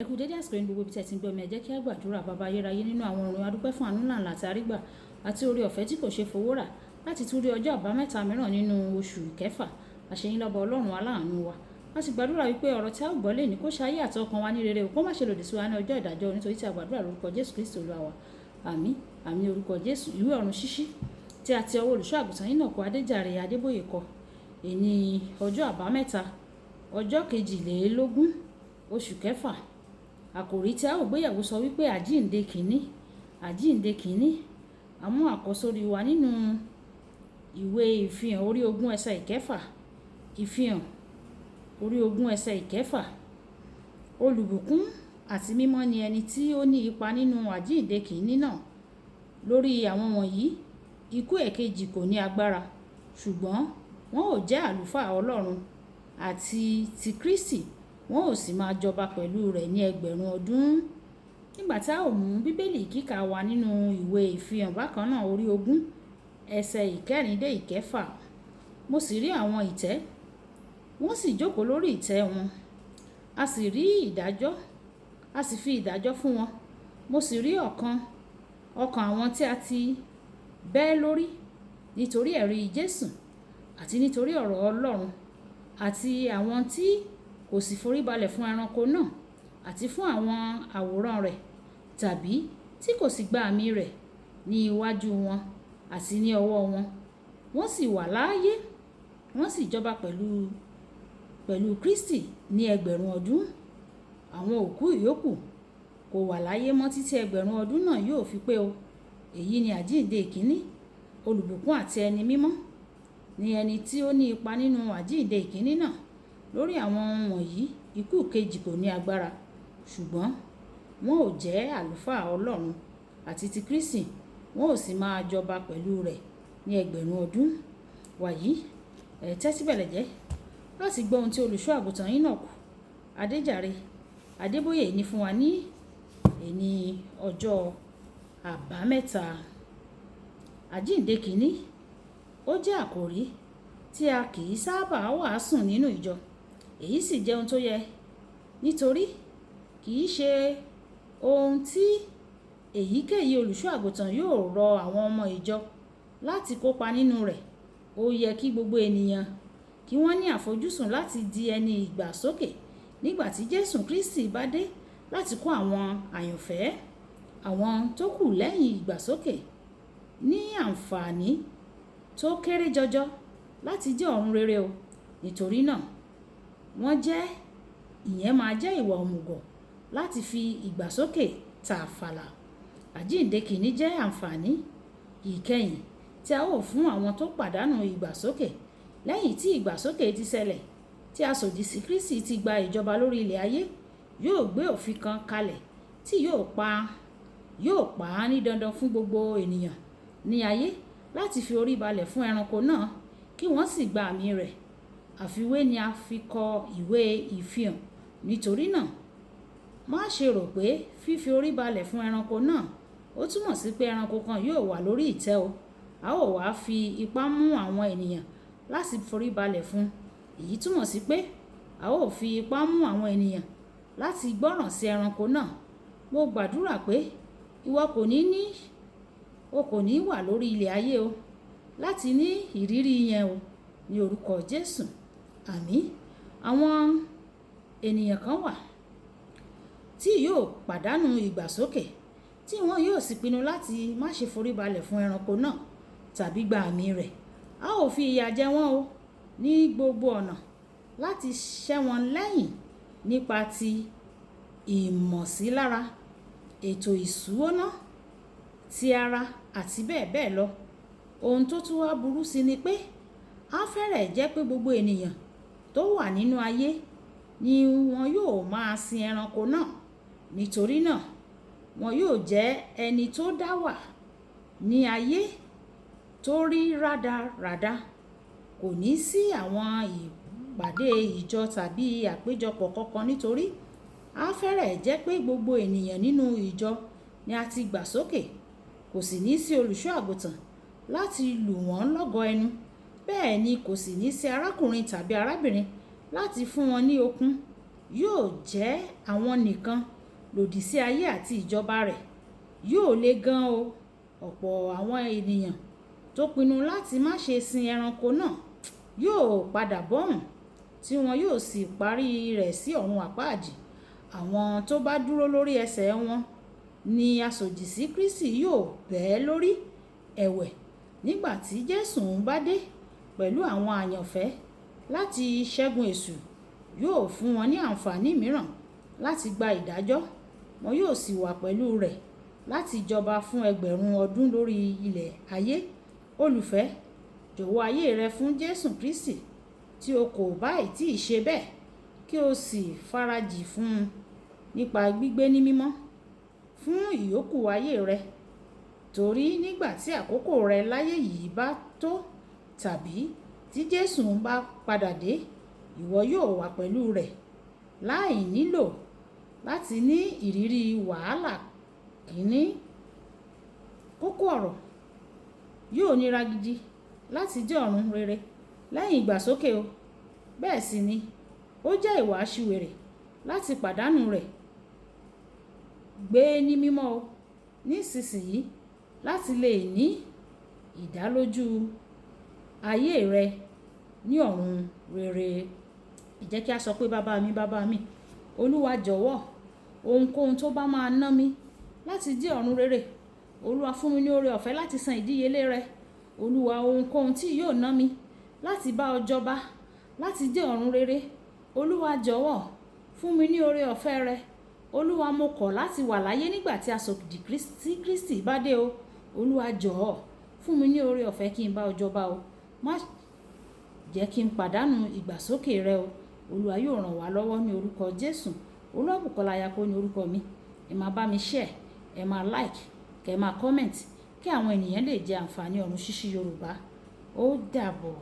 Ẹ kú dédé àsìkò yìí gbogbo ibi tí ẹ ti ń gbọ́ mi, ẹ jẹ́ kí a gbàdúrà. Baba ayérayé, nínú àwọn ọ̀run a dúpẹ́ fún àánú ńlá àti àrígbà àti oore ọ̀fẹ́ tí kò ṣe fowó rà láti tún rí ọjọ́ àbámẹ́ta mìíràn nínú oṣù kẹfà. Àṣeyín lọ́ba Ọlọ́run aláàánú wa. A sì gbàdúrà wípé ọ̀rọ̀ tí a ó gbọ́ lè ní kó ṣe ayé àti ọkàn wa ní rere, kó má ṣe lòdì sí wa ní ọjọ́ ìdájọ́, nítorí tí a gbàdúrà lórúkọ Jésù Kristi Olúwa wa. Àmín. Àmín orúkọ Jésù. Ìwé ọ̀run ṣíṣí tí a ti ọwọ́ olùṣọ́ àgùntàn Enoch Adéjàre Adébóyè kọ. Èní ọjọ́ àbámẹ́ta ọjọ́ 22 oṣù kẹfà. Àkòrí tí a ó gbéyẹ̀wò sọ wípé àjíǹde kìíní. Àjíǹde kìíní. A mú àkọ́sórí wa nínú ìwé ìfihàn orí 20 ẹsẹ̀ ìkẹfà. Ìfihàn orí 20 ẹsẹ̀ ìkẹfà. Olùbùkún àti mímọ́ ni ẹni tí ó ní ipa nínú àjíǹde kìíní náà. Lórí àwọn wọ̀nyí, ikú ẹ̀kejì kò ní agbára, ṣùgbọ́n wọn ò jẹ́ àlùfáà Ọlọ́run àti ti Kristi, wọn ò sì máa jọba pẹ̀lú rẹ̀ ní ẹgbẹ̀rún ọdún. Nígbà tí a ó mú Bíbélì kíkà wa nínú ìwé ìfihàn bákan náà orí 20 ẹsẹ̀ ìkẹrin dé ìkẹfà. Mo sì rí àwọn ìtẹ́, wọ́n sì jókòó lórí ìtẹ́ wọn. A sì rí ìdájọ́, a sì fi ìdájọ́ fún wọn. Mo sì rí ọkàn àwọn tí a ti bẹ́ lórí nítorí ẹ̀rí Jésù àti nítorí ọ̀rọ̀ Ọlọ́run, àti àwọn tí kò sì foríbalẹ̀ fún ẹranko náà àti fún àwọn àwòrán rẹ̀, tàbí tí kò sì gba àmì rẹ̀ ní iwájú wọn àti ní ọwọ́ wọn. Wọ́n sì wà láàyè, wọ́n sì jọba pẹ̀lú Kristi ní ẹgbẹ̀rún ọdún. Àwọn òkú ìyókù kò wà láyé mọ́ títí ẹgbẹ̀rún ọdún náà yóò fi pé o. Èyí ni àjíǹde ìkíní. Olùbùkún àti ẹni mímọ́ ni ẹni tí ó ní ipa nínú àjíǹde ìkíní náà. Lórí àwọn wọ̀nyí, ikú kejì kò ní agbára, ṣùgbọ́n wọn ò jẹ́ àlùfáà Ọlọ́run àti ti Kristi, wọn ò sì máa jọba pẹ̀lú rẹ̀ ní ẹgbẹ̀rún ọdún. Wàyí, tẹ́tí bẹ̀lẹ̀ jẹ́ láti gbọ́ ohun tí olùṣọ́ àgùntàn Enoch Adéjàre Adébóyè ní fún wa ní èní ọjọ́ àbámẹ́ta. Àjíǹde kìíní. Ó jẹ́ àkòrí tí a kì í sábà wàásùn nínú ìjọ. Èyí sì jẹ́ ohun tó yẹ, nítorí kì í ṣe ohun tí èyíkéyìí olùṣọ́ àgùntàn yóò rọ àwọn ọmọ ìjọ láti kópa nínú rẹ̀. Ó yẹ kí gbogbo ènìyàn kí wọ́n ní àfojúsùn láti di ẹni ìgbàsókè nígbà tí Jésù Kristi bá dé láti kó àwọn àyànfẹ́, àwọn tó kù lẹ́yìn ìgbàsókè, ní àǹfààní tó kéré jọjọ láti jẹ́ ọ̀run rere o. Nítorí náà, ìyẹn máa jẹ́ ìwà òmùgọ̀ láti fi ìgbàsókè tàfàlà. Àjíǹde kìíní jẹ́ àǹfààní ìkẹyìn tí a ó fún àwọn tó pàdánù ìgbàsókè lẹ́yìn tí ìgbàsókè ti ṣẹlẹ̀, tí aṣòdì sí Kristi ti gba ìjọba lórí ilẹ̀ ayé. Yóò gbé òfin kan kalẹ̀ tí yóò pa á ní dandan fún gbogbo ènìyàn ní ayé láti fi orí balẹ̀ fún ẹranko náà kí wọ́n sì gba àmì rẹ̀. Àfiwé ni a fi kọ ìwé ìfihàn. Nítorí náà, má ṣe rò pé fífi orí balẹ̀ fún ẹranko náà ó túmọ̀ sí pé ẹranko kan yóò wà lórí ìtẹ́ o. A ó wá fi ipá mú àwọn ènìyàn láti forí balẹ̀ fún. Èyí túmọ̀ sí pé a ó fi ipá mú àwọn ènìyàn láti gbọ́ràn sí ẹranko náà. Mo gbàdúrà pé ìwọ kò ní wà lórí ilẹ̀ ayé o láti ní ìrírí yẹn o, ní orúkọ Jésù. Àmín. Àwọn ènìyàn kan wà tí yóò pàdánù ìgbàsókè, tí wọn yóò sì pinnu láti má ṣe forí balẹ̀ fún ẹranko náà tàbí gba àmì rẹ̀. A ó fi ìyà jẹ wọ́n o ní gbogbo ọ̀nà láti ṣẹ́ wọn lẹ́yìn nípa ti ìmọ̀sílára, ètò ìṣúná ti ara àti bẹ́ẹ̀ bẹ́ẹ̀ lọ. Ohun tó tún wá burú sí ni pé á fẹ́rẹ̀ jẹ́ pé gbogbo ènìyàn tó wà nínú ayé ni wọn yóò máa sin ẹranko náà. Nítorí náà, wọn yóò jẹ́ ẹni tó dá wà ní ayé tó rí rádaràda. Kò ní sí àwọn ìpàdé ìjọ tàbí àpéjọpọ̀ kankan, nítorí á fẹ́rẹ̀ jẹ́ pé gbogbo ènìyàn nínú ìjọ ni a ti gbà sókè. Kò sì ní sí olùṣọ́ àgùntàn láti lù wọ́n lọ́gọ ẹnu. Bẹ́ẹ̀ ni kò sì ní sí arákùnrin tàbí arábìnrin láti fún wọn ní okun yóò jẹ́ àwọn nìkan lòdì sí ayé àti ìjọba rẹ̀. Yóò le gan o. Ọ̀pọ̀ àwọn ènìyàn tó pinnu láti má ṣe sin ẹranko náà yóò padà bọ́hùn, tí wọn yóò sì parí rẹ̀ sí ọ̀run àpáàdì. Àwọn tó bá dúró lórí ẹsẹ̀ wọn ni aṣòdì sí Kristi yóò bẹ́ lórí. Ẹ̀wẹ̀, nígbà tí Jésù bá dé pẹ̀lú àwọn àyànfẹ́ láti ṣẹ́gun èṣù, yóò fún wọn ní àǹfààní mìíràn láti gba ìdájọ́. Wọn yóò sì wà pẹ̀lú rẹ̀ láti jọba fún ẹgbẹ̀rún ọdún lórí ilẹ̀ ayé. Olùfẹ́, jọ̀wọ́ ayé rẹ fún Jésù Kristi tí o kò bá tí ì ṣe bẹ́ẹ̀, kí o sì farajì fún un nípa gbígbé ní mímọ́ fún ìyókù ayé rẹ. Torí nígbà tí àkókò rẹ láyé yìí bá tó, tàbí tí Jésù bá padà dé, ìwọ yóò wà pẹ̀lú rẹ̀ láì nílò láti ní ìrírí wàhálà kìíní. Kókó ọ̀rọ̀: yóò nira gidi láti dé ọ̀run rere lẹ́yìn ìgbàsókè o. Bẹ́ẹ̀ sì ni ó jẹ́ ìwà aṣiwèrè láti pàdánù rẹ̀. Gbé ní mímọ́ o nísinsìnyí láti lè ní ìdálójú ayé rẹ ní ọ̀run rere. Jẹ́ kí a sọ pé bàbá mi, Olúwa jọ̀wọ́, ohunkóhun tó bá máa ná mi láti dé ọ̀run rere, Olúwa fún mi ní oore ọ̀fẹ́ láti san ìdíyelé rẹ̀. Olúwa, ohunkóhun tí yóò ná mi láti bá ọ jọba láti dé ọ̀run rere, Olúwa jọ̀wọ́ fún mi ní oore ọ̀fẹ́ rẹ̀. Olúwa, mo kọ̀ láti wà láyé nígbà tí aṣòdì sí Kristi bá dé o. Olúwa jọ̀ọ́ fún mi ní oore ọ̀fẹ́ kí n bá ọ jọba o. Má jẹ́ kí n pàdánù ìgbàsókè rẹ o. Olúwa yóò ràn wá lọ́wọ́ ní orúkọ Jésù. Olúwabùkọ́lá Ayako ní orúkọ mi. Ẹ máa bá mi share, ẹ máa like, kẹ máa comment kí àwọn ènìyàn lè jẹ àǹfààní ọ̀run ṣíṣí Yorùbá. Ó dàbọ̀.